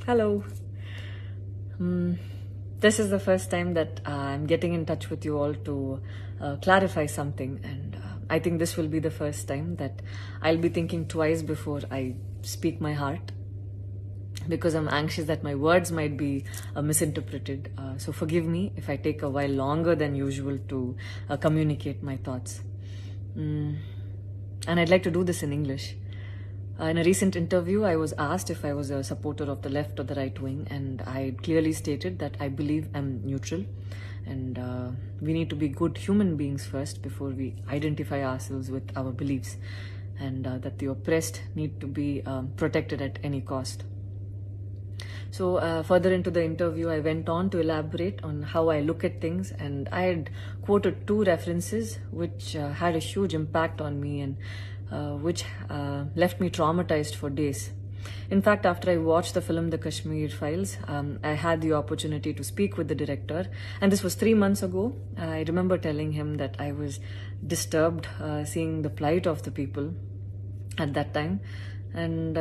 Hello. Hmm. This is the first time that I'm getting in touch with you all to clarify something, and I think this will be the first time that I'll be thinking twice before I speak my heart, because I'm anxious that my words might be misinterpreted. So forgive me if I take a while longer than usual to communicate my thoughts. Mm. And I'd like to do this in English. In a recent interview, I was asked if I was a supporter of the left or the right wing, and I clearly stated that I believe I'm neutral, and we need to be good human beings first before we identify ourselves with our beliefs, and that the oppressed need to be protected at any cost. So further into the interview, I went on to elaborate on how I look at things, and I had quoted two references which had a huge impact on me, and which left me traumatized for days. In fact, after I watched the film The Kashmir Files, I had the opportunity to speak with the director, and this was 3 months ago. I remember telling him that I was disturbed seeing the plight of the people at that time, and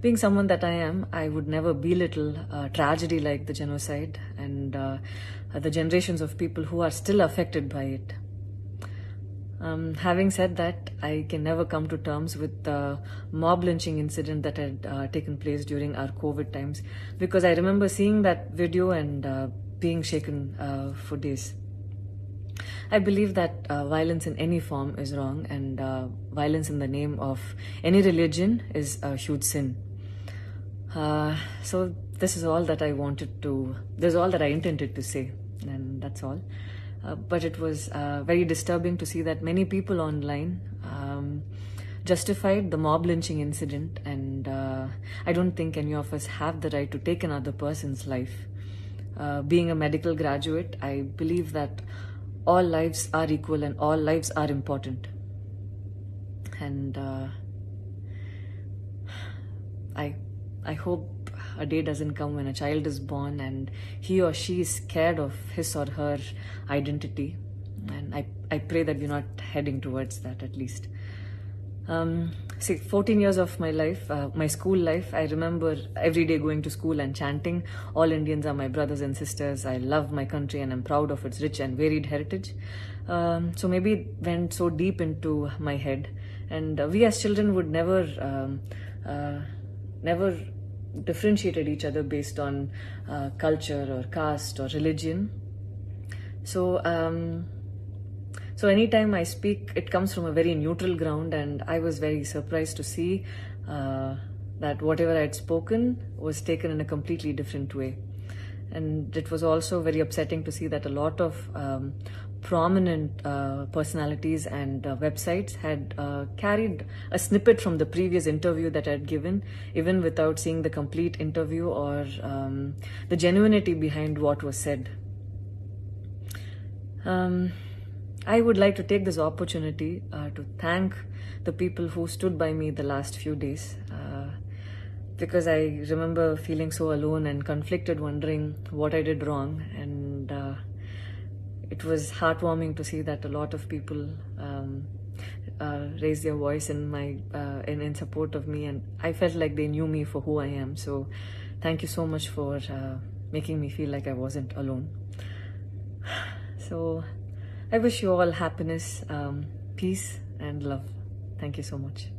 being someone that I am, I would never belittle tragedy like the genocide and the generations of people who are still affected by it. Having said that, I can never come to terms with the mob lynching incident that had taken place during our COVID times, because I remember seeing that video and being shaken for days. I believe that violence in any form is wrong, and violence in the name of any religion is a huge sin. So this is all that I wanted to, this is all that I intended to say, and that's all. But it was very disturbing to see that many people online justified the mob lynching incident, and I don't think any of us have the right to take another person's life. Being a medical graduate, I believe that all lives are equal and all lives are important. And I hope a day doesn't come when a child is born and he or she is scared of his or her identity. And I pray that we're not heading towards that, at least. 14 years of my life, my school life, I remember every day going to school and chanting, "All Indians are my brothers and sisters. I love my country and I'm proud of its rich and varied heritage." So maybe it went so deep into my head. And we as children would never differentiated each other based on culture or caste or religion. So anytime I speak, it comes from a very neutral ground, and I was very surprised to see that whatever I had spoken was taken in a completely different way. And it was also very upsetting to see that a lot of prominent personalities and websites had carried a snippet from the previous interview that I had given, even without seeing the complete interview or the genuinity behind what was said. I would like to take this opportunity to thank the people who stood by me the last few days, because I remember feeling so alone and conflicted, wondering what I did wrong, and it was heartwarming to see that a lot of people raised their voice in support of me, and I felt like they knew me for who I am. So thank you so much for making me feel like I wasn't alone. So I wish you all happiness, peace, and love. Thank you so much.